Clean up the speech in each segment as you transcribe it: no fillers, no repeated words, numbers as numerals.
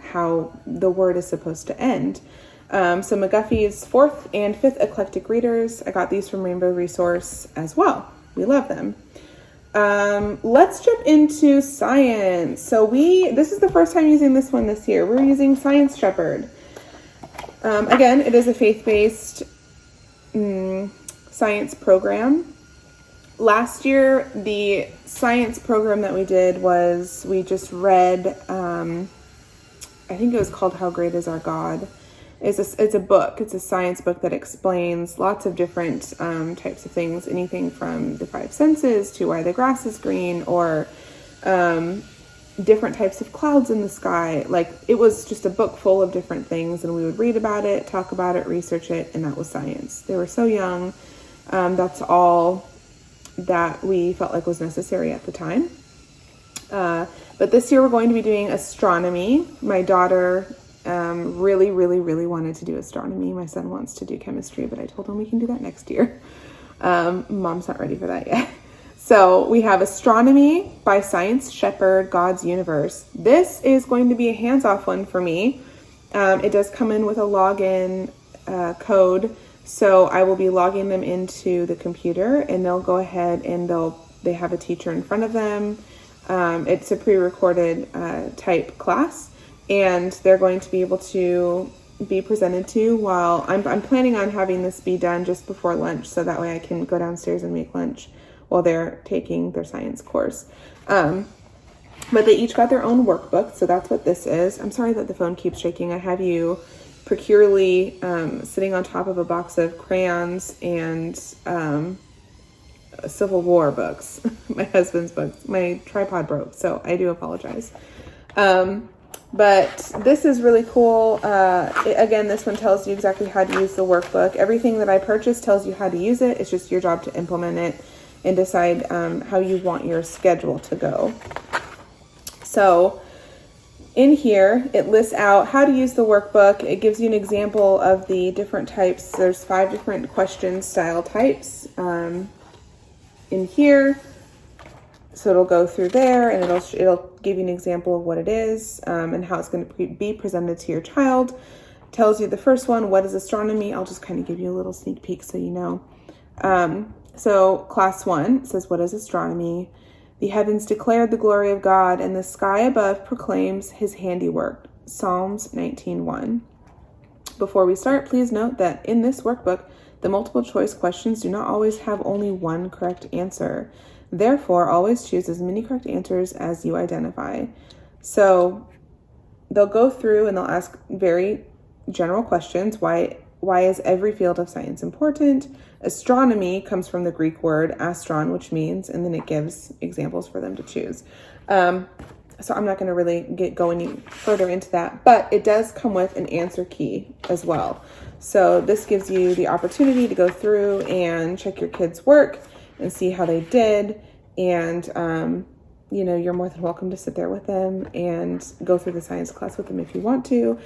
how the word is supposed to end. So McGuffey's 4th and 5th eclectic readers, I got these from Rainbow Resource as well. We love them. Let's jump into science. So this is the first time using this one this year. We're using Science Shepherd. Again, it is a faith-based science program. Last year, the science program that we did was we just read, I think it was called How Great Is Our God. It's a book. It's a science book that explains lots of different types of things, anything from the 5 senses to why the grass is green, or different types of clouds in the sky. Like, it was just a book full of different things, and we would read about it, talk about it, research it, and that was science. They were so young. That's all that we felt like was necessary at the time. But this year we're going to be doing astronomy. My daughter really wanted to do astronomy. My son wants to do chemistry, but I told him we can do that next year. Mom's not ready for that yet. So we have Astronomy by Science Shepherd, God's Universe. This is going to be a hands-off one for me. It does come in with a login code, so I will be logging them into the computer, and they'll go ahead and they have a teacher in front of them. It's a pre-recorded type class, and they're going to be able to be presented to while I'm planning on having this be done just before lunch, so that way I can go downstairs and make lunch while they're taking their science course. But they each got their own workbook, so that's what this is. I'm sorry that the phone keeps shaking. I have you precurely sitting on top of a box of crayons and Civil War books, my husband's books. My tripod broke, so I do apologize. But this is really cool. Again, this one tells you exactly how to use the workbook. Everything that I purchased tells you how to use it. It's just your job to implement it and decide how you want your schedule to go. So in here, it lists out how to use the workbook. It gives you an example of the different types. There's 5 different question style types in here. So it'll go through there, and it'll give you an example of what it is and how it's going to be presented to your child. Tells you the first one, what is astronomy? I'll just kind of give you a little sneak peek so you know. So class 1 says, what is astronomy? The heavens declare the glory of God, and the sky above proclaims his handiwork. Psalms 19:1. Before we start, please note that in this workbook, the multiple choice questions do not always have only one correct answer. Therefore, always choose as many correct answers as you identify. So they'll go through and they'll ask very general questions. Why is every field of science important? Astronomy comes from the Greek word astron, which means, and then it gives examples for them to choose. So I'm not going to really go any further into that, but it does come with an answer key as well. So this gives you the opportunity to go through and check your kids' work and see how they did. And, you're more than welcome to sit there with them and go through the science class with them if you want to.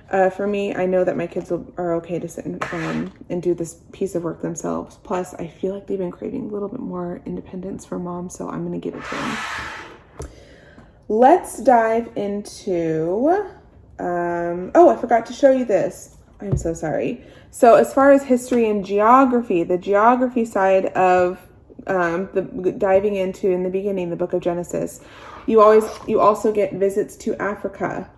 For me, I know that my kids are okay to sit and do this piece of work themselves. Plus, I feel like they've been craving a little bit more independence from mom, so I'm going to give it to them. Let's dive into, I forgot to show you this. I'm so sorry. So as far as history and geography, the geography side of diving into in the beginning, the book of Genesis, you also get visits to Africa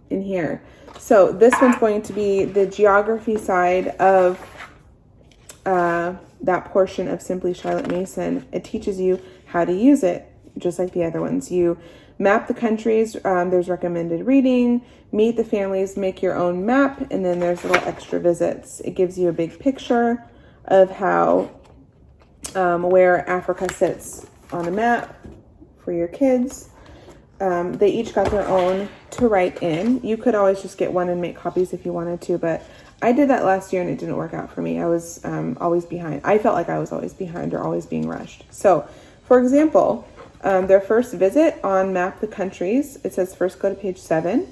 in here. So this one's going to be the geography side of that portion of Simply Charlotte Mason. It teaches you how to use it, just like the other ones. You map the countries, there's recommended reading, meet the families, make your own map, and then there's little extra visits. It gives you a big picture of how, where Africa sits on a map for your kids. They each got their own to write in. You could always just get one and make copies if you wanted to, but I did that last year and it didn't work out for me. I was always behind. I felt like I was always behind or always being rushed. So, for example, their first visit on Map the Countries, it says first go to page 7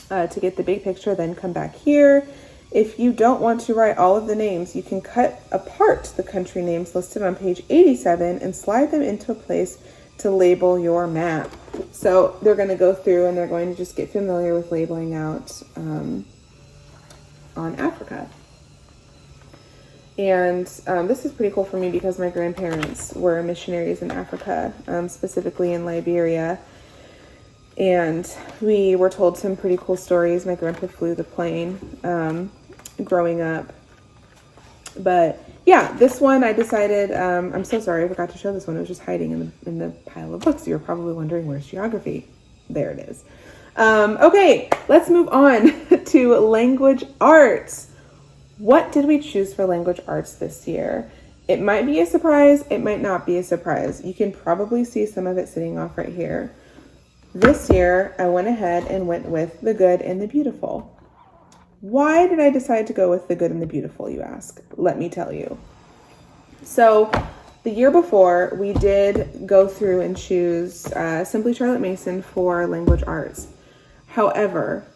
to get the big picture, then come back here. If you don't want to write all of the names, you can cut apart the country names listed on page 87 and slide them into a place to label your map. So they're going to go through and they're going to just get familiar with labeling out on Africa. And this is pretty cool for me because my grandparents were missionaries in Africa, specifically in Liberia. And we were told some pretty cool stories. My grandpa flew the plane growing up. But yeah, this one I decided, I'm so sorry, I forgot to show this one. It was just hiding in the pile of books. You're probably wondering, where's geography? There it is. Okay, let's move on to language arts. What did we choose for language arts this year? It might be a surprise. It might not be a surprise. You can probably see some of it sitting off right here. This year, I went ahead and went with the good and the beautiful. Why did I decide to go with the good and the beautiful, you ask? Let me tell you. So the year before, we did go through and choose Simply Charlotte Mason for language arts. However,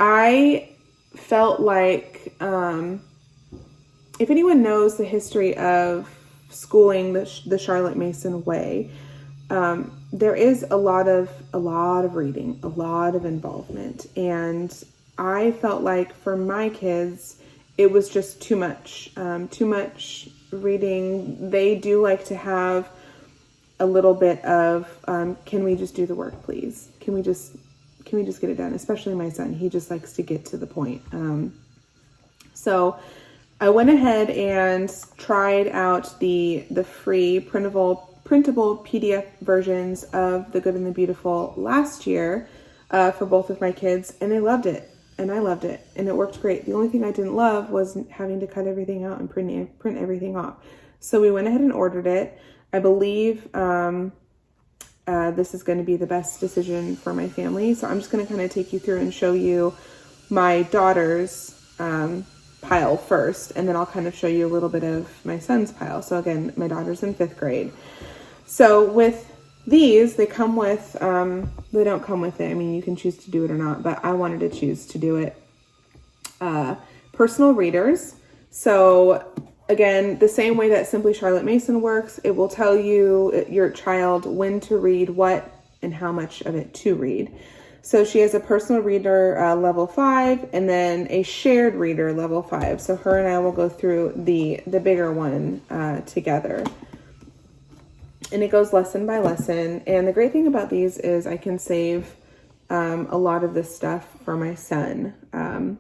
I felt like if anyone knows the history of schooling the Charlotte Mason way, there is a lot of reading, a lot of involvement, and I felt like for my kids it was just too much reading. They do like to have a little bit of can we just do the work, please? Can we just get it done? Especially my son, he just likes to get to the point. So I went ahead and tried out the free printable PDF versions of The Good and the Beautiful last year for both of my kids, and they loved it, and I loved it, and it worked great. The only thing I didn't love was having to cut everything out and print everything off. So we went ahead and ordered it. I believe this is going to be the best decision for my family. So I'm just going to kind of take you through and show you my daughter's pile first, and then I'll kind of show you a little bit of my son's pile. So again, my daughter's in 5th grade. So with these, they come with, they don't come with it. I mean, you can choose to do it or not, but I wanted to choose to do it. Personal readers. So again, the same way that Simply Charlotte Mason works, it will tell you, your child, when to read what and how much of it to read. So she has a personal reader level 5 and then a shared reader level 5. So her and I will go through the bigger one together. And it goes lesson by lesson. And the great thing about these is I can save a lot of this stuff for my son,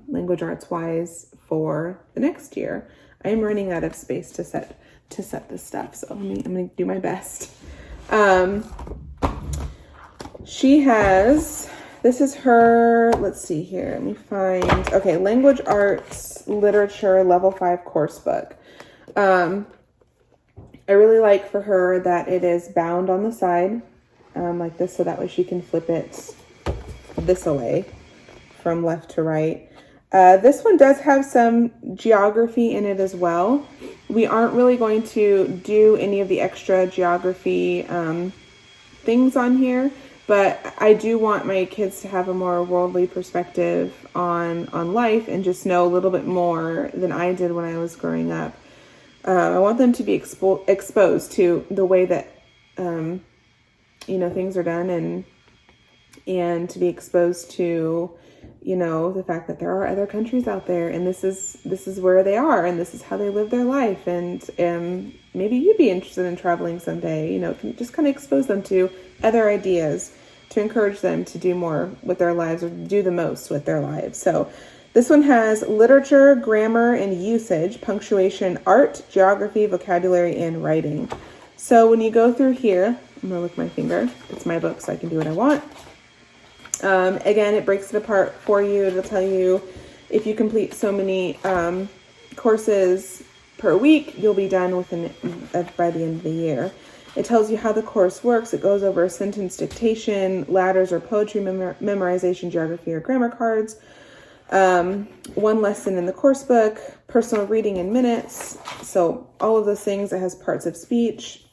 language arts wise, for the next year. I am running out of space to set this stuff, so I'm going to do my best. She has, this is her, let's see here, let me find, okay, language arts literature level 5 course book. I really like for her that it is bound on the side like this, so that way she can flip it this away from left to right. This one does have some geography in it as well. We aren't really going to do any of the extra geography things on here, but I do want my kids to have a more worldly perspective on life and just know a little bit more than I did when I was growing up. I want them to be exposed to the way that things are done, and to be exposed to the fact that there are other countries out there, and this is where they are, and this is how they live their life, and maybe you'd be interested in traveling someday. Just kind of expose them to other ideas to encourage them to do more with their lives, or do the most with their lives. So this one has literature, grammar and usage, punctuation, art, geography, vocabulary, and writing. So when you go through here, I'm gonna lick my finger. It's my book, so I can do what I want. Again, it breaks it apart for you. It'll tell you if you complete so many courses per week, you'll be done by the end of the year. It tells you how the course works. It goes over sentence dictation, ladders or poetry memorization, geography or grammar cards, one lesson in the course book, personal reading in minutes. So all of those things. It has parts of speech.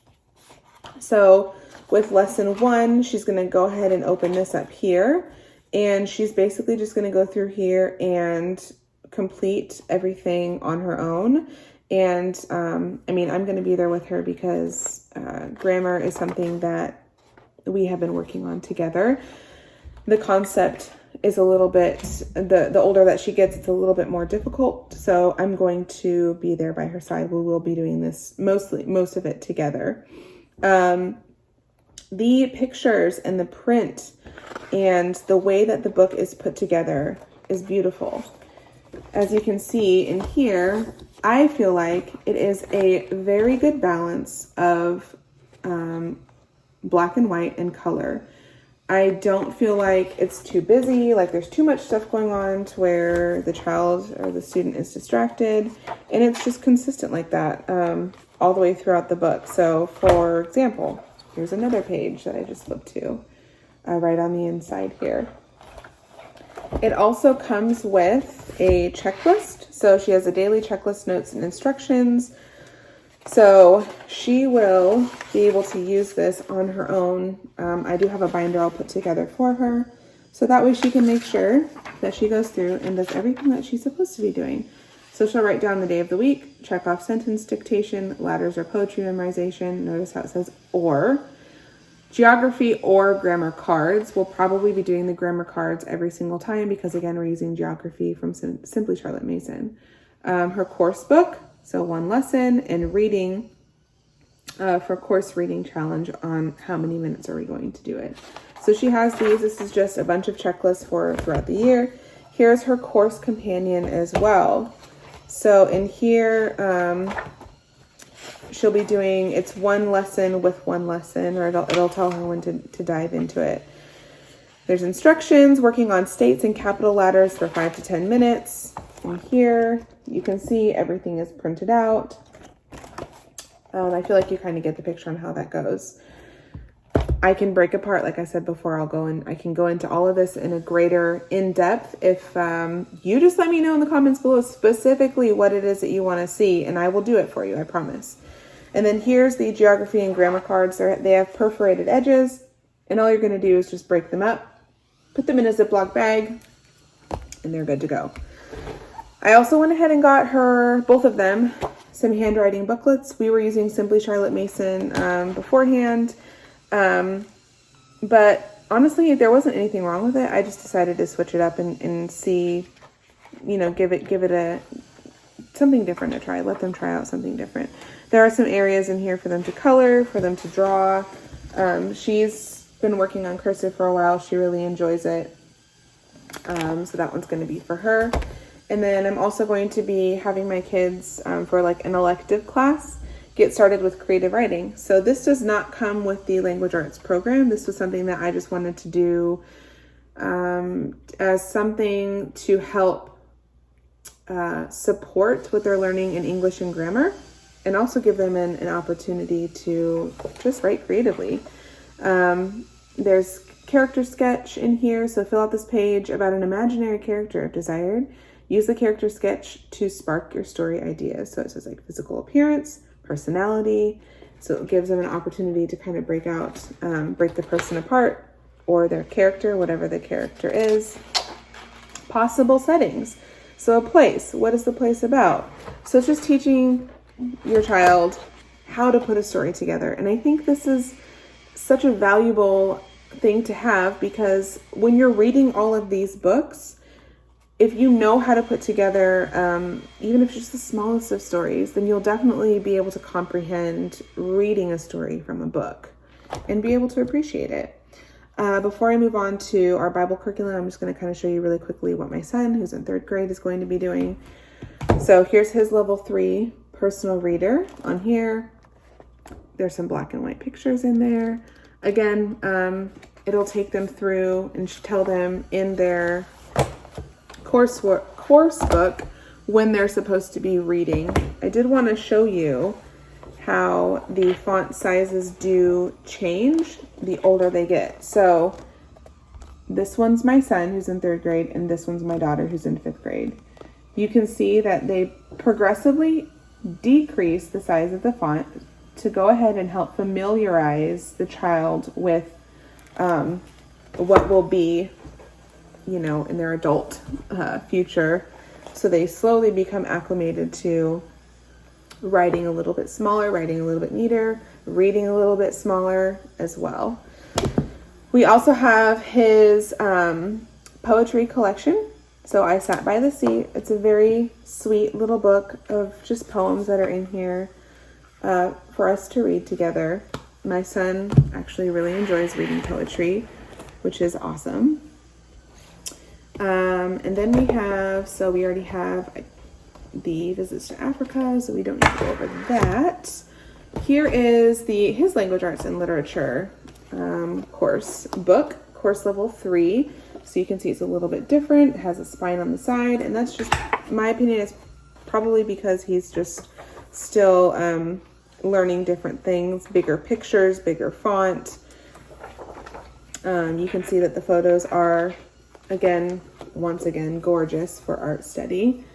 So with lesson 1, she's going to go ahead and open this up here, and she's basically just going to go through here and complete everything on her own. And I'm going to be there with her because grammar is something that we have been working on together. The concept is a little bit, the older that she gets, it's a little bit more difficult. So I'm going to be there by her side. We will be doing this most of it together. The pictures and the print and the way that the book is put together is beautiful. As you can see in here, I feel like it is a very good balance of black and white and color. I don't feel like it's too busy, like there's too much stuff going on to where the child or the student is distracted, and it's just consistent like that all the way throughout the book. So for example, here's another page that I just flipped to right on the inside here. It also comes with a checklist. So she has a daily checklist, notes, and instructions. So she will be able to use this on her own. I do have a binder I'll put together for her. So that way she can make sure that she goes through and does everything that she's supposed to be doing. So she'll write down the day of the week, check off sentence dictation, ladders or poetry memorization. Notice how it says or. Geography or grammar cards. We'll probably be doing the grammar cards every single time because, again, we're using geography from Simply Charlotte Mason. Her course book. So one lesson, and reading for course reading challenge on how many minutes are we going to do it. So she has these. This is just a bunch of checklists for throughout the year. Here's her course companion as well. So in here, she'll be doing, it's one lesson with one lesson, or it'll tell her when to dive into it. There's instructions, working on states and capital ladders for 5 to 10 minutes. And here you can see everything is printed out. I feel like you kind of get the picture on how that goes. I can break apart, like I said before, I can go into all of this in a greater in-depth if you just let me know in the comments below specifically what it is that you want to see, and I will do it for you, I promise. And then here's the geography and grammar cards. They have perforated edges, and all you're going to do is just break them up, put them in a Ziploc bag, and they're good to go. I also went ahead and got her, both of them, some handwriting booklets. We were using Simply Charlotte Mason beforehand, but honestly, there wasn't anything wrong with it. I just decided to switch it up and see, give it something different to try. Let them try out something different. There are some areas in here for them to color, for them to draw. She's been working on cursive for a while. She really enjoys it. So that one's going to be for her. And then I'm also going to be having my kids for like an elective class get started with creative writing. So this does not come with the language arts program. This was something that I just wanted to do as something to help support what they're learning in English and grammar, and also give them an opportunity to just write creatively. There's character sketch in here. So fill out this page about an imaginary character if desired. Use the character sketch to spark your story ideas. So it says like physical appearance, personality. So it gives them an opportunity to kind of break the person apart or their character, whatever the character is. Possible settings. So a place, what is the place about? So it's just teaching your child how to put a story together. And I think this is such a valuable thing to have, because when you're reading all of these books, if you know how to put together, even if it's just the smallest of stories, then you'll definitely be able to comprehend reading a story from a book and be able to appreciate it. Before I move on to our Bible curriculum, I'm just going to kind of show you really quickly what my son, who's in 3rd grade, is going to be doing. So here's his level 3 personal reader. On here, there's some black and white pictures in there. Again, it'll take them through and tell them in their course book when they're supposed to be reading. I did want to show you how the font sizes do change the older they get. So this one's my son, who's in 3rd grade, and this one's my daughter, who's in 5th grade. You can see that they progressively decrease the size of the font to go ahead and help familiarize the child with what will be, in their adult future. So they slowly become acclimated to writing a little bit smaller, writing a little bit neater, reading a little bit smaller as well. We also have his poetry collection. So I Sat by the Sea. It's a very sweet little book of just poems that are in here for us to read together. My son actually really enjoys reading poetry, which is awesome. And then we already have the visits to Africa, so we don't need to go over that. Here is his language arts and literature course level 3. So you can see it's a little bit different. It has a spine on the side, and that's just, my opinion, is probably because he's just still learning different things, bigger pictures, bigger font. You can see that the photos are, once again, gorgeous for art study.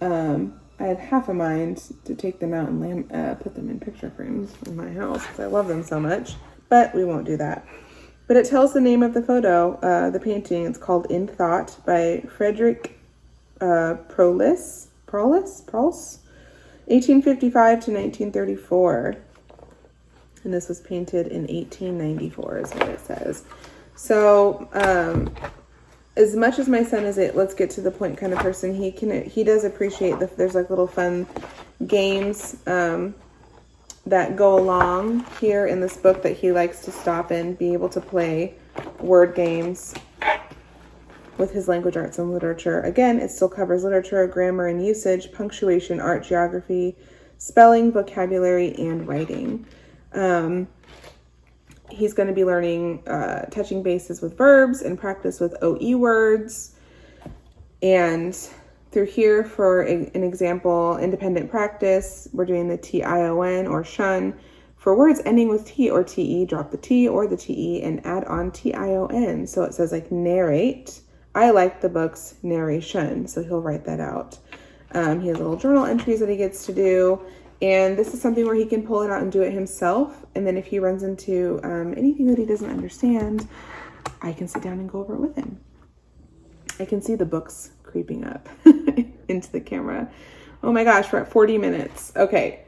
I had half a mind to take them out and put them in picture frames in my house because I love them so much, but we won't do that. But it tells the name of the photo, the painting. It's called In Thought by Frederick Proles, 1855 to 1934. And this was painted in 1894 is what it says. So, as much as my son is let's get to the point kind of person, he does appreciate there's like little fun games that go along here in this book that he likes to stop and be able to play word games with his language arts and literature. Again, it still covers literature, grammar and usage, punctuation, art, geography, spelling, vocabulary, and writing. He's going to be learning touching bases with verbs and practice with OE words. And through here, for an example, independent practice, we're doing the TION or shun. For words ending with T or TE, drop the T or the TE and add on TION. So it says like narrate. I like the book's narration, so he'll write that out. He has little journal entries that he gets to do. And this is something where he can pull it out and do it himself. And then if he runs into anything that he doesn't understand, I can sit down and go over it with him. I can see the books creeping up into the camera. Oh my gosh, we're at 40 minutes. Okay.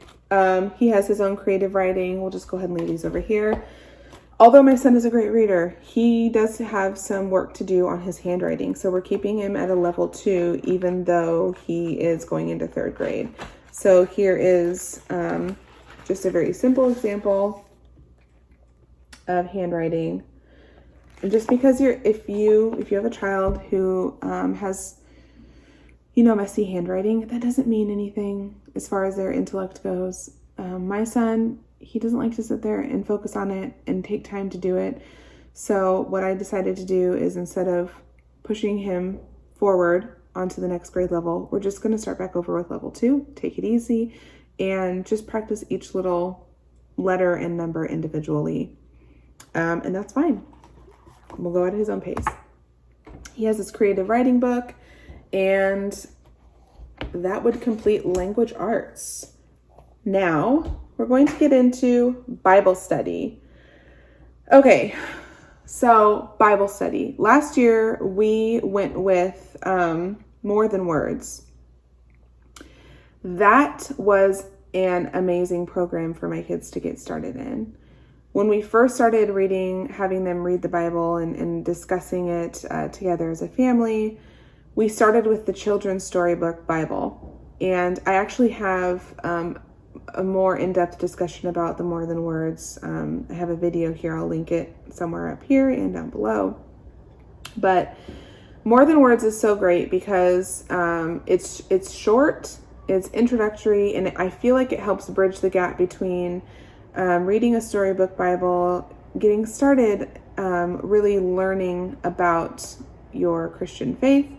He has his own creative writing. We'll just go ahead and leave these over here. Although my son is a great reader, he does have some work to do on his handwriting. So we're keeping him at a level 2, even though he is going into 3rd grade. So here is just a very simple example of handwriting. And just because if you have a child who has, messy handwriting, that doesn't mean anything as far as their intellect goes. My son, he doesn't like to sit there and focus on it and take time to do it. So what I decided to do is, instead of pushing him forward onto the next grade level, we're just going to start back over with level 2, take it easy, and just practice each little letter and number individually. And that's fine. We'll go at his own pace. He has his creative writing book, and that would complete language arts. Now we're going to get into Bible study. Okay, so Bible study. Last year we went with More Than Words. That was an amazing program for my kids to get started in. When we first started having them read the Bible and discussing it together as a family, we started with the Children's Storybook Bible. And I actually have a more in-depth discussion about the More Than Words. I have a video here. I'll link it somewhere up here and down below. But More Than Words is so great because it's short, it's introductory, and I feel like it helps bridge the gap between reading a storybook Bible, getting started, really learning about your Christian faith,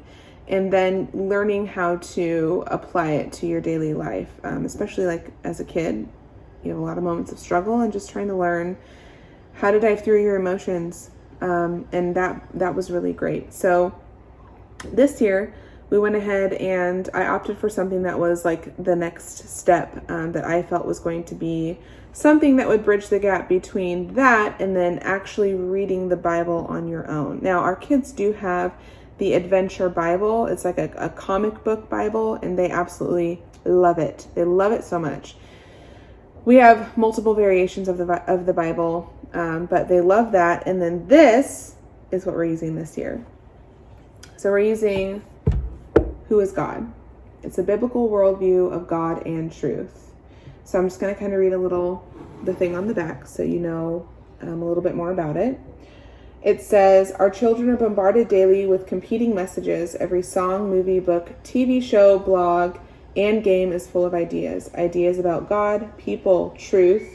and then learning how to apply it to your daily life, especially like as a kid. You have a lot of moments of struggle and just trying to learn how to dive through your emotions, and that was really great. So this year we went ahead and I opted for something that was like the next step that I felt was going to be something that would bridge the gap between that and then actually reading the Bible on your own. Now, our kids do have the Adventure Bible. It's like a comic book Bible, and they absolutely love it. They love it so much. We have multiple variations of the Bible. But they love that. And then this is what we're using this year. So we're using Who is God? It's a biblical worldview of God and truth. So I'm just going to kind of read the thing on the back so you know a little bit more about it. It says, our children are bombarded daily with competing messages. Every song, movie, book, TV show, blog, and game is full of ideas. Ideas about God, people, truth,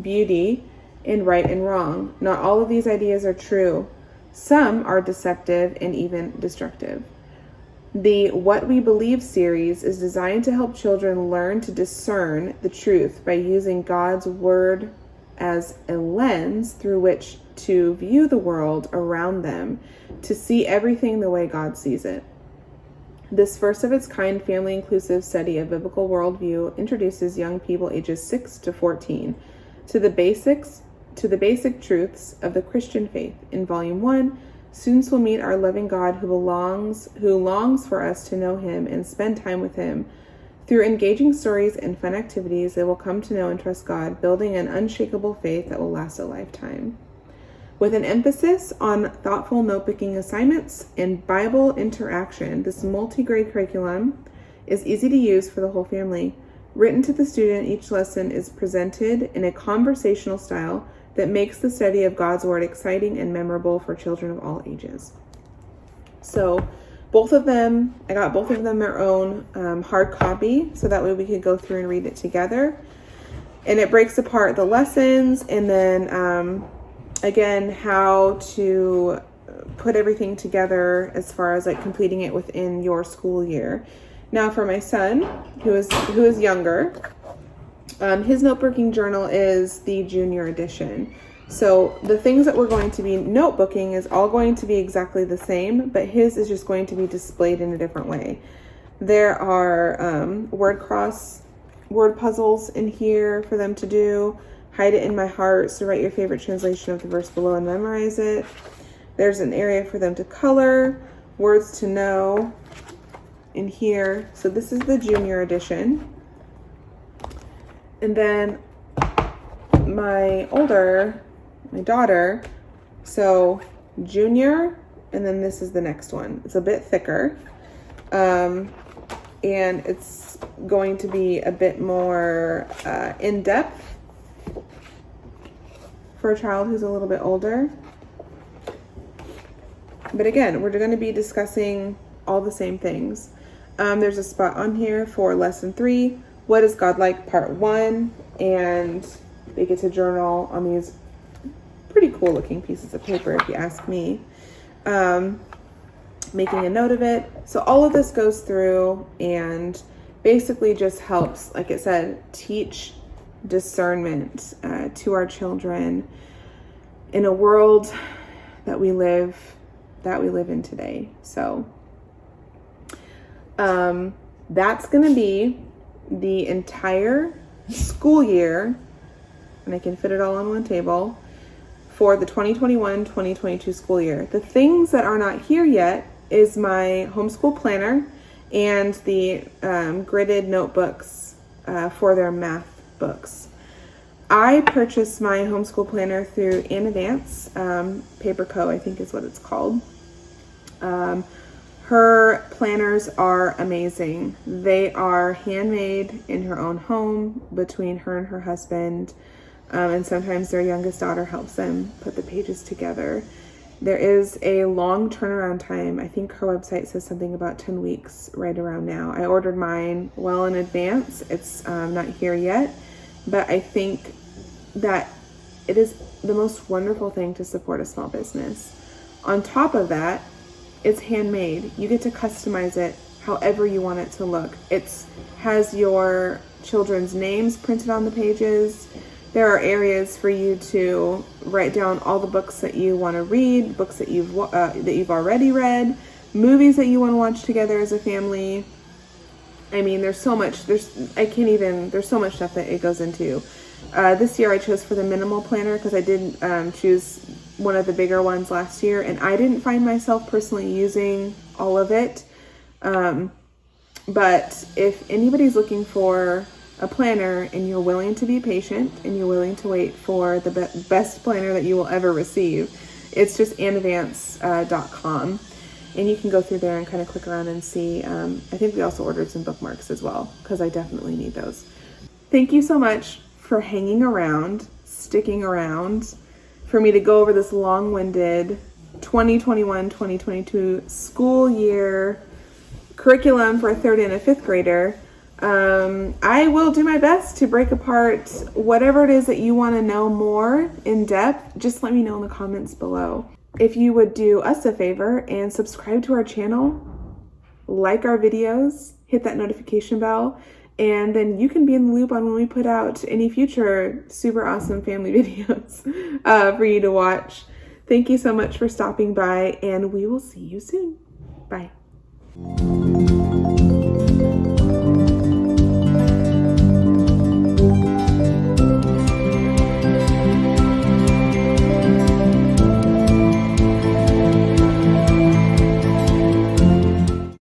beauty, and right and wrong. Not all of these ideas are true. Some are deceptive and even destructive. The What We Believe series is designed to help children learn to discern the truth by using God's word as a lens through which to view the world around them, to see everything the way God sees it. This first of its kind family inclusive study of biblical worldview introduces young people ages 6 to 14 to the basic truths of the Christian faith. In Volume 1, students will meet our loving God who longs for us to know him and spend time with him. Through engaging stories and fun activities, they will come to know and trust God, building an unshakable faith that will last a lifetime. With an emphasis on thoughtful notebooking assignments and Bible interaction, this multi-grade curriculum is easy to use for the whole family. Written to the student, each lesson is presented in a conversational style that makes the study of God's Word exciting and memorable for children of all ages. So I got both of them their own hard copy, so that way we could go through and read it together. And it breaks apart the lessons and then again, how to put everything together as far as like completing it within your school year. Now for my son, who is younger, his notebooking journal is the junior edition. So the things that we're going to be notebooking is all going to be exactly the same, but his is just going to be displayed in a different way. There are word puzzles in here for them to do. Hide it in my heart, so write your favorite translation of the verse below and memorize it. There's an area for them to color, words to know in here. So this is the junior edition. And then my daughter, so junior, and then this is the next one. It's a bit thicker. And it's going to be a bit more in-depth for a child who's a little bit older. But again, we're going to be discussing all the same things. There's a spot on here for lesson 3, What is God Like, part 1, and they get to journal on these pretty cool looking pieces of paper, if you ask me. Making a note of it. So all of this goes through and basically just helps, like it said, teach discernment to our children in a world that we live in today. So that's going to be the entire school year, and I can fit it all on one table for the 2021-2022 school year. The things that are not here yet is my homeschool planner and the gridded notebooks for their math books. I purchased my homeschool planner through Anna Vance, Paper Co., I think is what it's called. Her planners are amazing. They are handmade in her own home between her and her husband, and sometimes their youngest daughter helps them put the pages together. There is a long turnaround time. I think her website says something about 10 weeks right around now. I ordered mine well in advance. It's not here yet, but I think that it is the most wonderful thing to support a small business. On top of that, it's handmade. You get to customize it however you want it to look. It has your children's names printed on the pages. There are areas for you to write down all the books that you want to read, books that you've already read, movies that you want to watch together as a family. I mean, there's so much. There's so much stuff that it goes into. This year I chose for the minimal planner because I did choose one of the bigger ones last year, and I didn't find myself personally using all of it. But if anybody's looking for a planner and you're willing to be patient and you're willing to wait for the best planner that you will ever receive, it's just anadvance.com. And you can go through there and kind of click around and see. I think we also ordered some bookmarks as well, because I definitely need those. Thank you so much for hanging around, sticking around, for me to go over this long-winded 2021-2022 school year curriculum for a 3rd and a 5th grader. I will do my best to break apart whatever it is that you want to know more in depth. Just let me know in the comments below. If you would do us a favor and subscribe to our channel, like our videos, hit that notification bell, and then you can be in the loop on when we put out any future super awesome family videos for you to watch. Thank you so much for stopping by, and we will see you soon. Bye.